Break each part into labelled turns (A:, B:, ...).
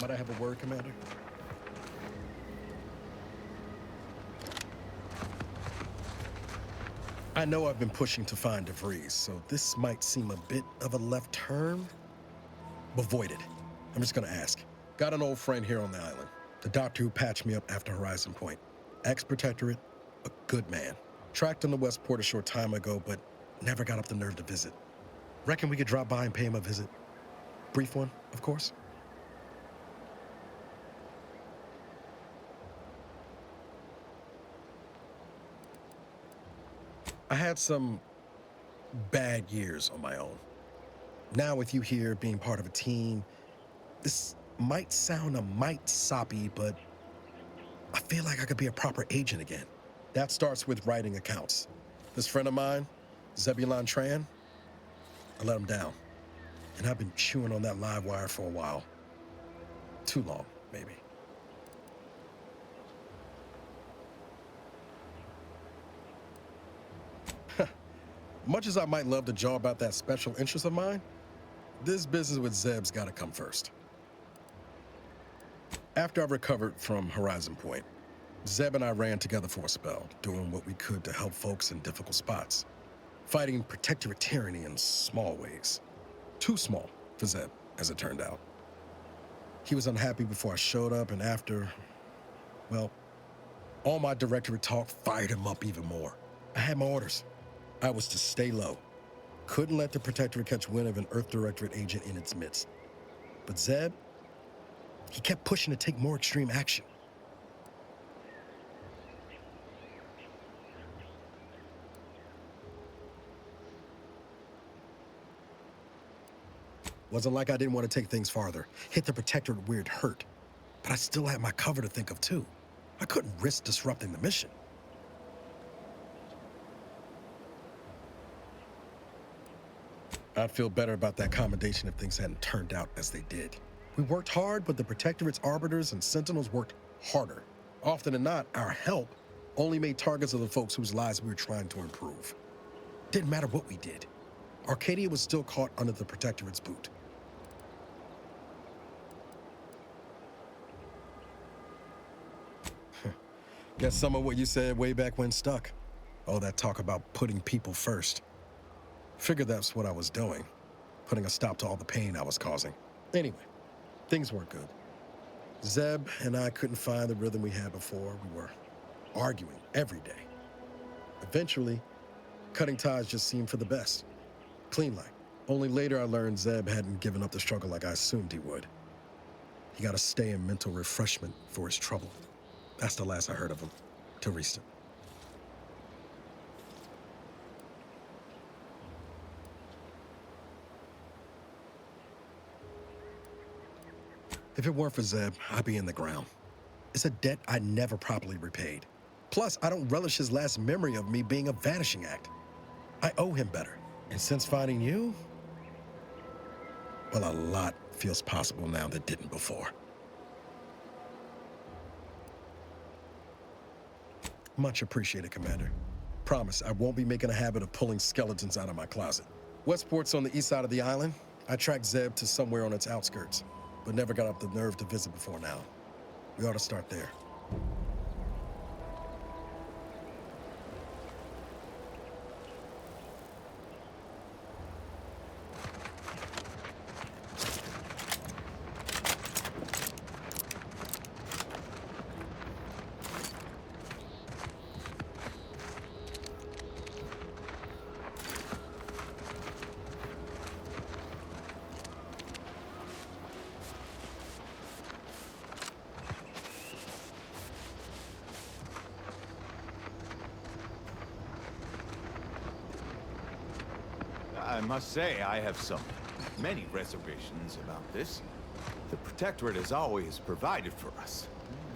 A: Might I have a word, Commander? I know I've been pushing to find DeVries, so this might seem a bit of a left turn. Avoid it. I'm just gonna ask. Got an old friend here on the island. The doctor who patched me up after Horizon Point. Ex-protectorate, a good man. Tracked in the Westport a short time ago, but never got up the nerve to visit. Reckon we could drop by and pay him a visit. Brief one, of course. I had some bad years on my own. Now with you here being part of a team, this might sound a mite soppy, but I feel like I could be a proper agent again. That starts with writing accounts. This friend of mine, Zebulon Tran, I let him down. And I've been chewing on that live wire for a while. Too long, maybe. Much as I might love to jaw about that special interest of mine, this business with Zeb's gotta come first. After I recovered from Horizon Point, Zeb and I ran together for a spell, doing what we could to help folks in difficult spots. Fighting protectorate tyranny in small ways. Too small for Zeb, as it turned out. He was unhappy before I showed up, and after, well, all my directorate talk fired him up even more. I had my orders. I was to stay low. Couldn't let the Protectorate catch wind of an Earth Directorate agent in its midst. But Zeb, he kept pushing to take more extreme action. Wasn't like I didn't want to take things farther, hit the Protectorate where it hurt. But I still had my cover to think of too. I couldn't risk disrupting the mission. I'd feel better about that commendation if things hadn't turned out as they did. We worked hard, but the Protectorate's arbiters and sentinels worked harder. Often than not, our help only made targets of the folks whose lives we were trying to improve. Didn't matter what we did. Arcadia was still caught under the Protectorate's boot. Guess some of what you said way back when stuck. All that talk about putting people first. Figured that's what I was doing, putting a stop to all the pain I was causing. Anyway, things weren't good. Zeb and I couldn't find the rhythm we had before. We were arguing every day. Eventually, cutting ties just seemed for the best. Clean like. Only later I learned Zeb hadn't given up the struggle like I assumed he would. He got to stay in mental refreshment for his trouble. That's the last I heard of him, till recent. If it weren't for Zeb, I'd be in the ground. It's a debt I never properly repaid. Plus, I don't relish his last memory of me being a vanishing act. I owe him better. And since finding you, well, a lot feels possible now that didn't before. Much appreciated, Commander. Promise, I won't be making a habit of pulling skeletons out of my closet. Westport's on the east side of the island. I tracked Zeb to somewhere on its outskirts, but never got up the nerve to visit before now. We ought to start there.
B: I must say, I have many reservations about this. The Protectorate has always provided for us.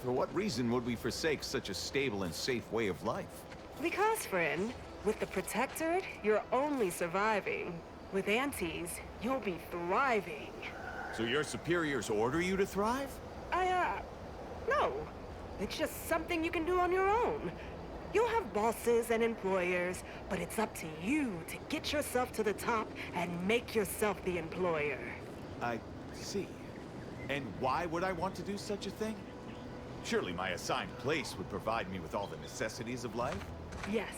B: For what reason would we forsake such a stable and safe way of life?
C: Because, friend, with the Protectorate, you're only surviving. With Antes, you'll be thriving.
B: So your superiors order you to thrive?
C: No. It's just something you can do on your own. You'll have bosses and employers, but it's up to you to get yourself to the top and make yourself the employer.
B: I see. And why would I want to do such a thing? Surely my assigned place would provide me with all the necessities of life?
C: Yes.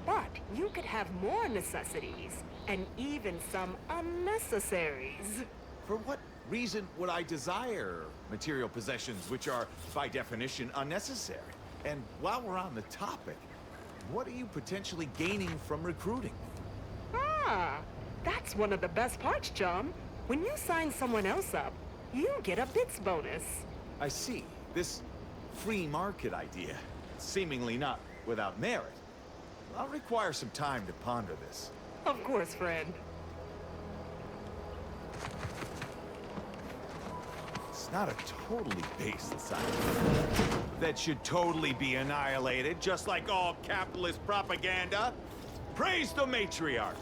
C: But you could have more necessities, and even some unnecessaries.
B: For what reason would I desire material possessions which are, by definition, unnecessary? And while we're on the topic, what are you potentially gaining from recruiting me?
C: Ah, that's one of the best parts, chum. When you sign someone else up, you get a bits bonus.
B: I see. This free market idea, seemingly not without merit. I'll require some time to ponder this.
C: Of course, friend.
B: It's not a totally baseless idea that should totally be annihilated, just like all capitalist propaganda. Praise the matriarch!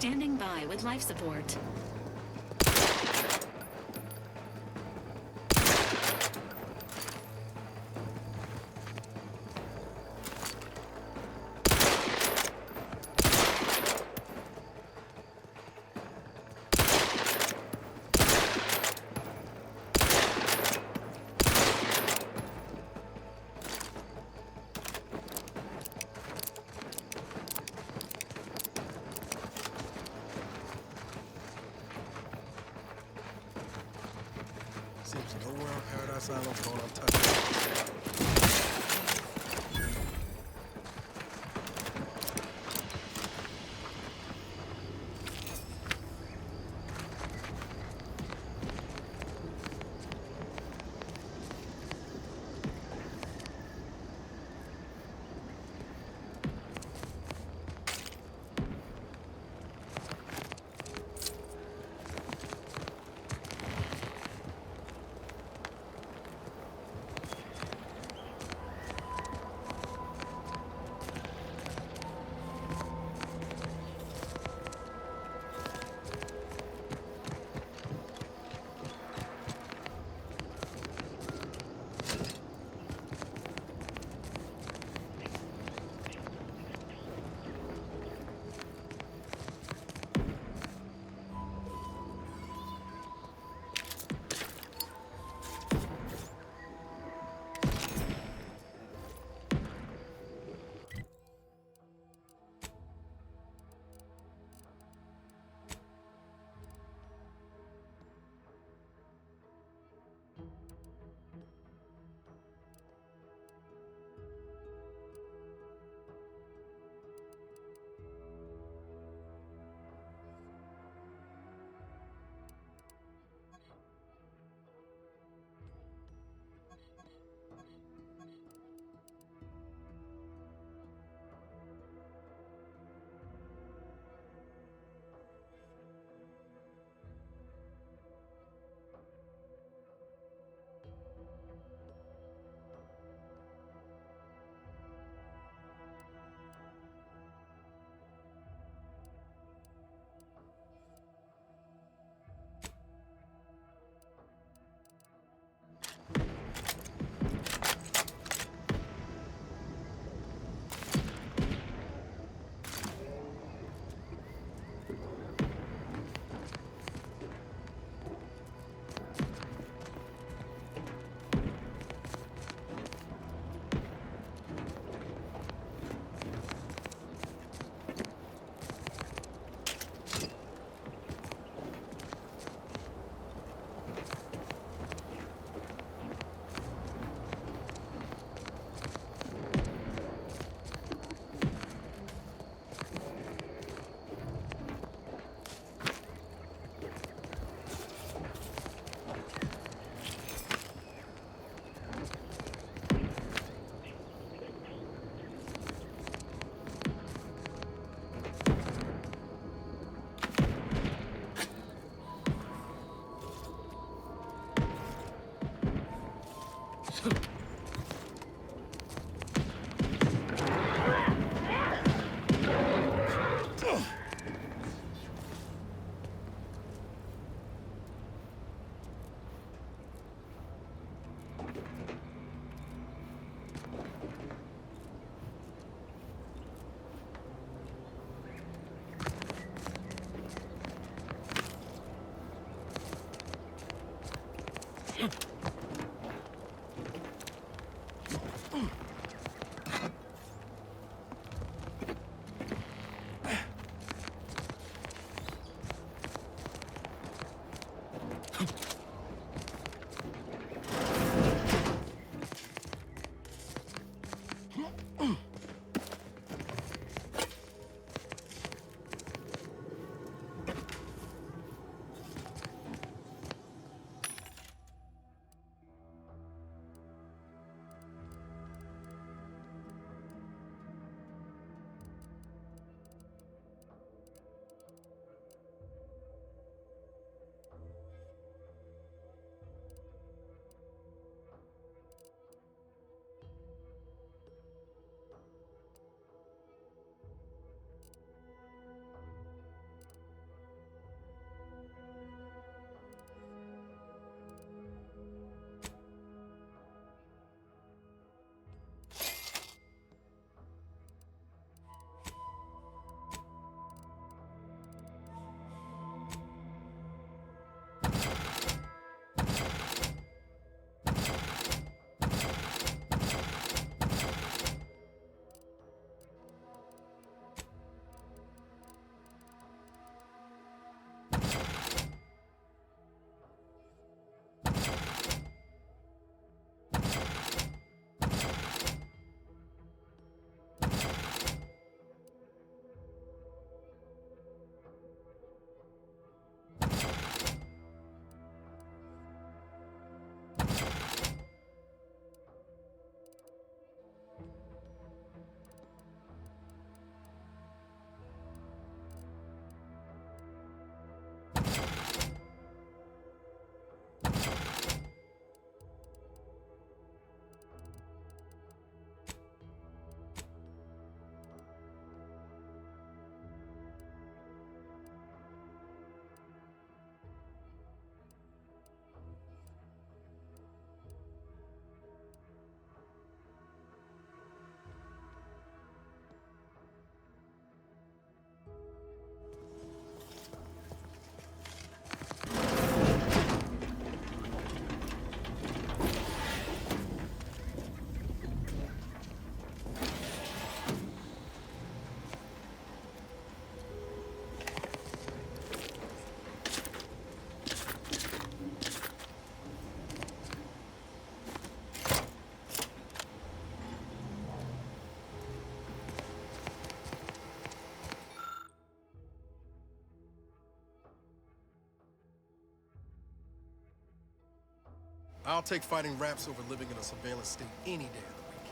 D: Standing by with life support.
A: Seems nowhere on Paradise Island's going untouched. I'll take fighting raps over living in a surveillance state any day of the week.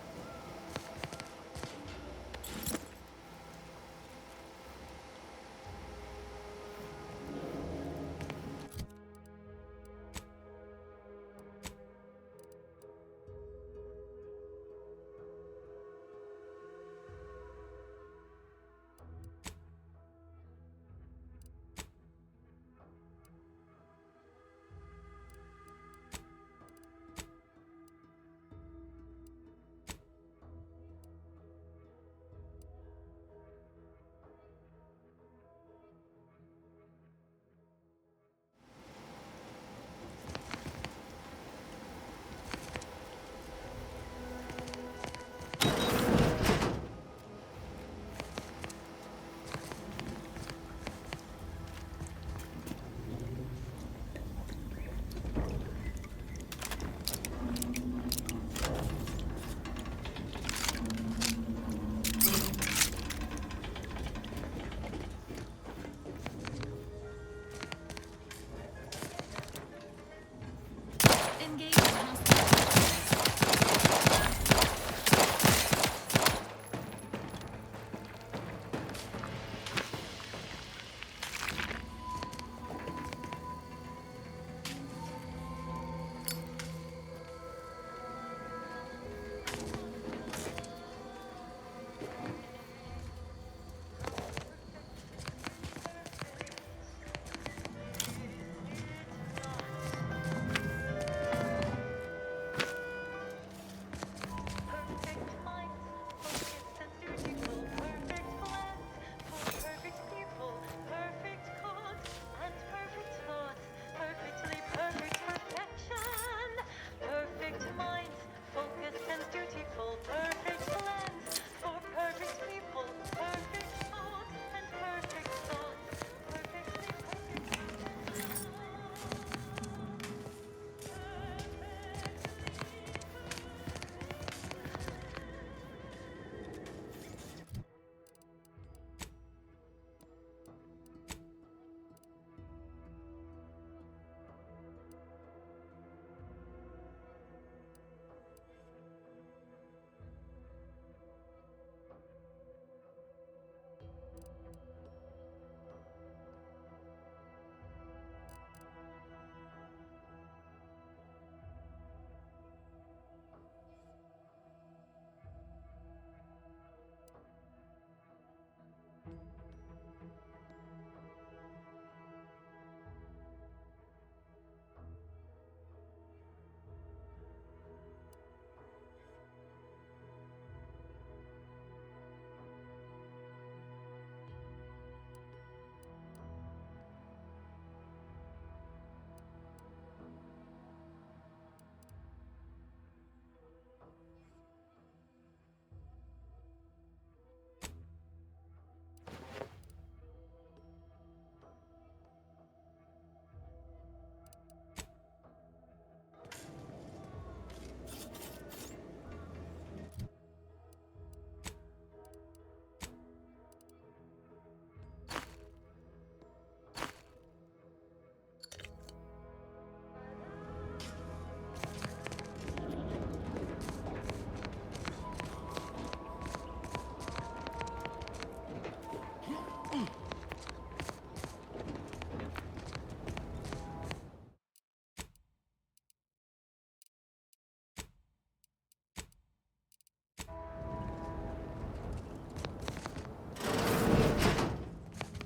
D: Engage in hostile.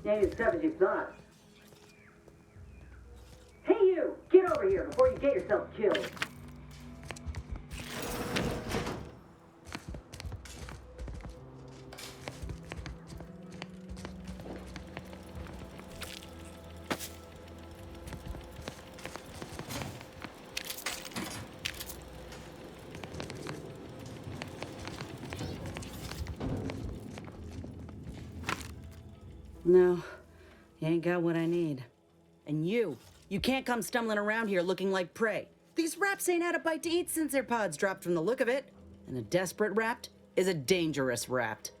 E: Ain't as tough as you thought. Hey you! Get over here before you get yourself killed. No, you ain't got what I need. And you can't come stumbling around here looking like prey. These raps ain't had a bite to eat since their pods dropped from the look of it. And a desperate rapt is a dangerous rapt.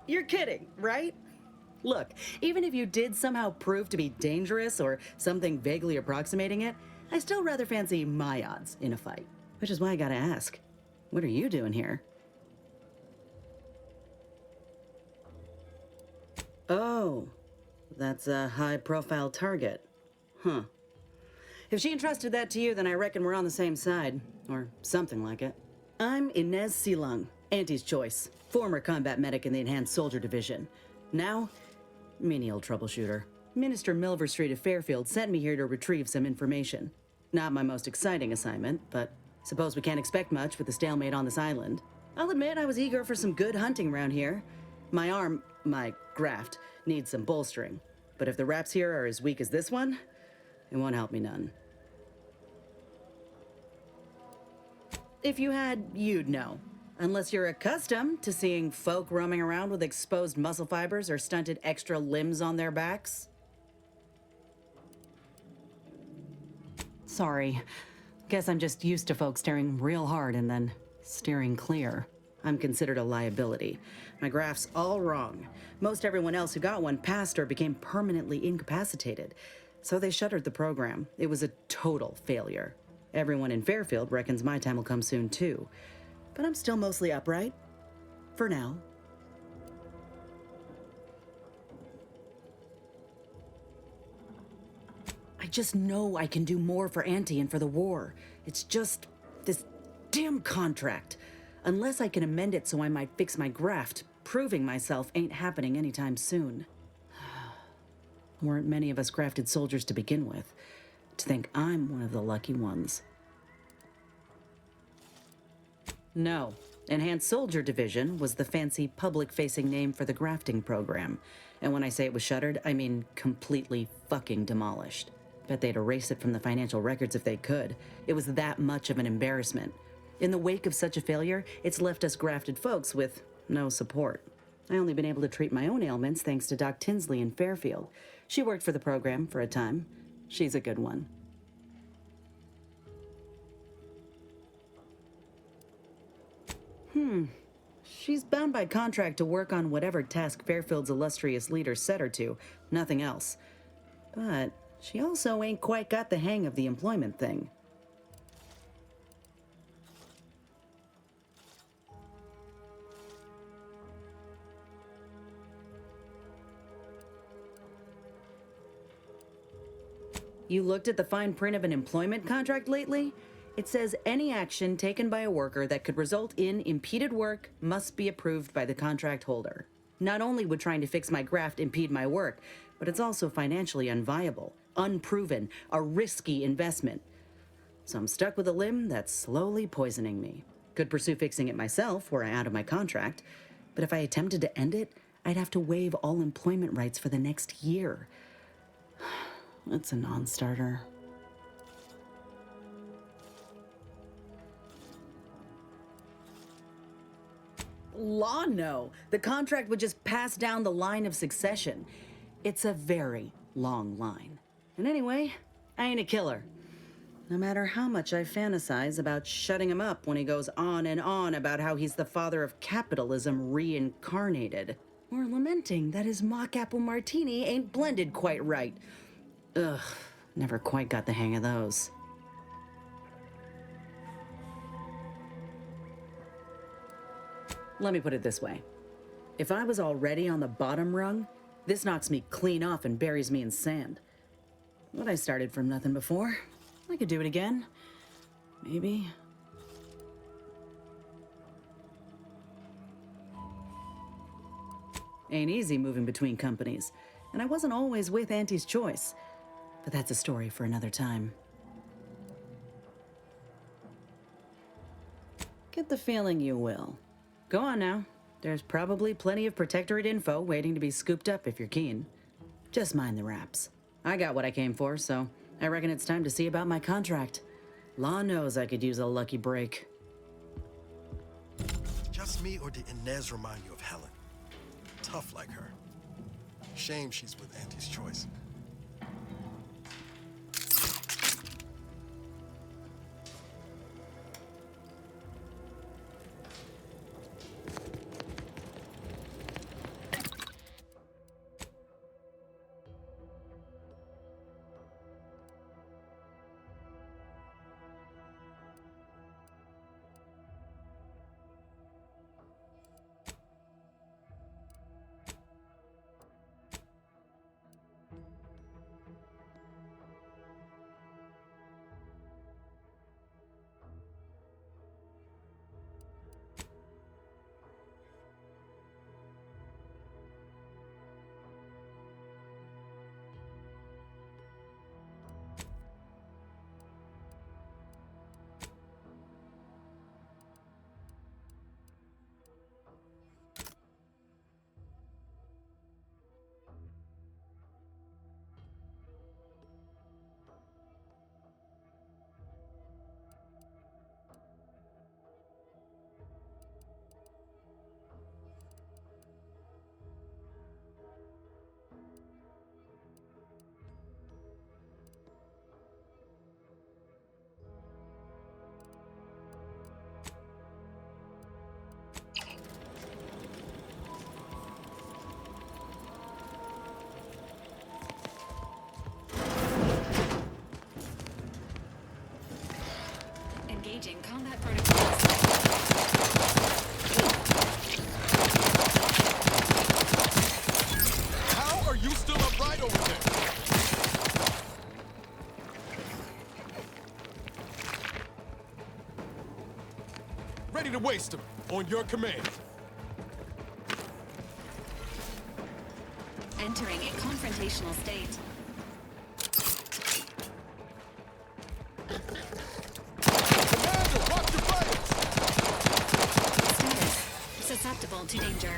E: You're kidding, right? Look, even if you did somehow prove to be dangerous or something vaguely approximating it, I still rather fancy my odds in a fight. Which is why I gotta ask, what are you doing here? Oh, that's a high-profile target. Huh. If she entrusted that to you, then I reckon we're on the same side. Or something like it. I'm Inez Silung, Auntie's choice. Former combat medic in the Enhanced Soldier Division. Now, menial troubleshooter. Minister Milver Street of Fairfield sent me here to retrieve some information. Not my most exciting assignment, but suppose we can't expect much with the stalemate on this island. I'll admit I was eager for some good hunting around here. My graft, needs some bolstering. But if the raps here are as weak as this one, it won't help me none. If you had, you'd know. Unless you're accustomed to seeing folk roaming around with exposed muscle fibers or stunted extra limbs on their backs. Sorry. Guess I'm just used to folks staring real hard and then steering clear. I'm considered a liability. My graft's all wrong. Most everyone else who got one passed or became permanently incapacitated. So they shuttered the program. It was a total failure. Everyone in Fairfield reckons my time will come soon too. But I'm still mostly upright. For now. I just know I can do more for Auntie and for the war. It's just this damn contract. Unless I can amend it so I might fix my graft, proving myself ain't happening anytime soon. Weren't many of us grafted soldiers to begin with. To think I'm one of the lucky ones. No. Enhanced Soldier Division was the fancy public-facing name for the grafting program. And when I say it was shuttered, I mean completely fucking demolished. Bet they'd erase it from the financial records if they could. It was that much of an embarrassment. In the wake of such a failure, it's left us grafted folks with no support. I only been able to treat my own ailments thanks to Doc Tinsley in Fairfield. She worked for the program for a time. She's a good one. She's bound by contract to work on whatever task Fairfield's illustrious leader set her to, nothing else. But she also ain't quite got the hang of the employment thing. You looked at the fine print of an employment contract lately? It says any action taken by a worker that could result in impeded work must be approved by the contract holder. Not only would trying to fix my graft impede my work, but it's also financially unviable, unproven, a risky investment. So I'm stuck with a limb that's slowly poisoning me. Could pursue fixing it myself were I out of my contract, but if I attempted to end it, I'd have to waive all employment rights for the next year. That's a non-starter. Law, no. The contract would just pass down the line of succession. It's a very long line. And anyway, I ain't a killer. No matter how much I fantasize about shutting him up when he goes on and on about how he's the father of capitalism reincarnated. Or lamenting that his mock apple martini ain't blended quite right. Ugh, never quite got the hang of those. Let me put it this way. If I was already on the bottom rung, this knocks me clean off and buries me in sand. But I started from nothing before. I could do it again. Maybe. Ain't easy moving between companies, and I wasn't always with Auntie's choice. But that's a story for another time. Get the feeling you will. Go on now. There's probably plenty of Protectorate info waiting to be scooped up if you're keen. Just mind the raps. I got what I came for, so I reckon it's time to see about my contract. Law knows I could use a lucky break.
A: Just me, or did Inez remind you of Helen? Tough like her. Shame she's with Auntie's choice.
D: that protocol.
A: How are you still upright over there? Ready to waste them on your command.
D: Entering a confrontational state.
A: Commander, watch your fire!
D: Status. Susceptible to danger.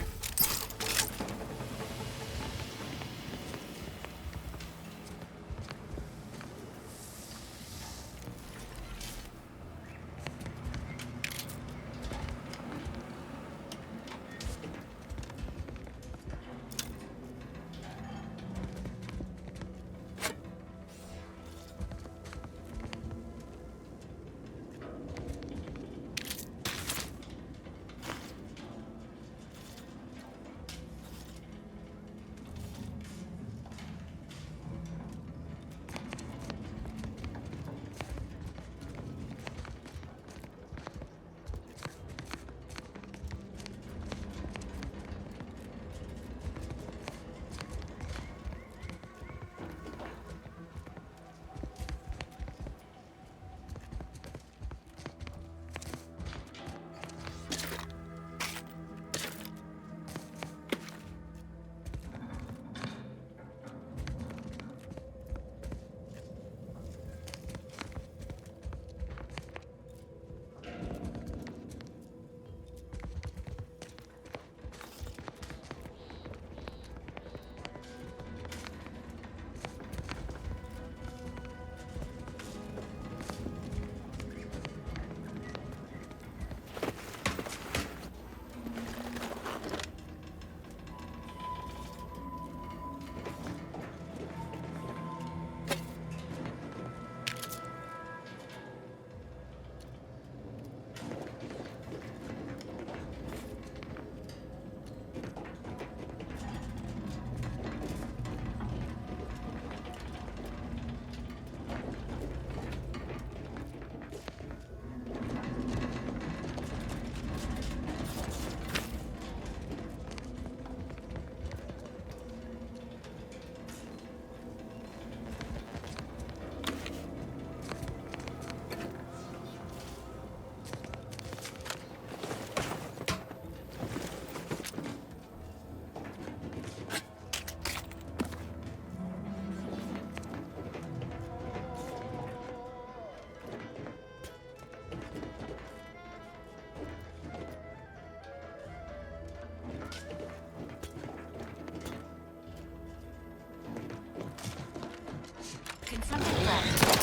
D: Confronting threat.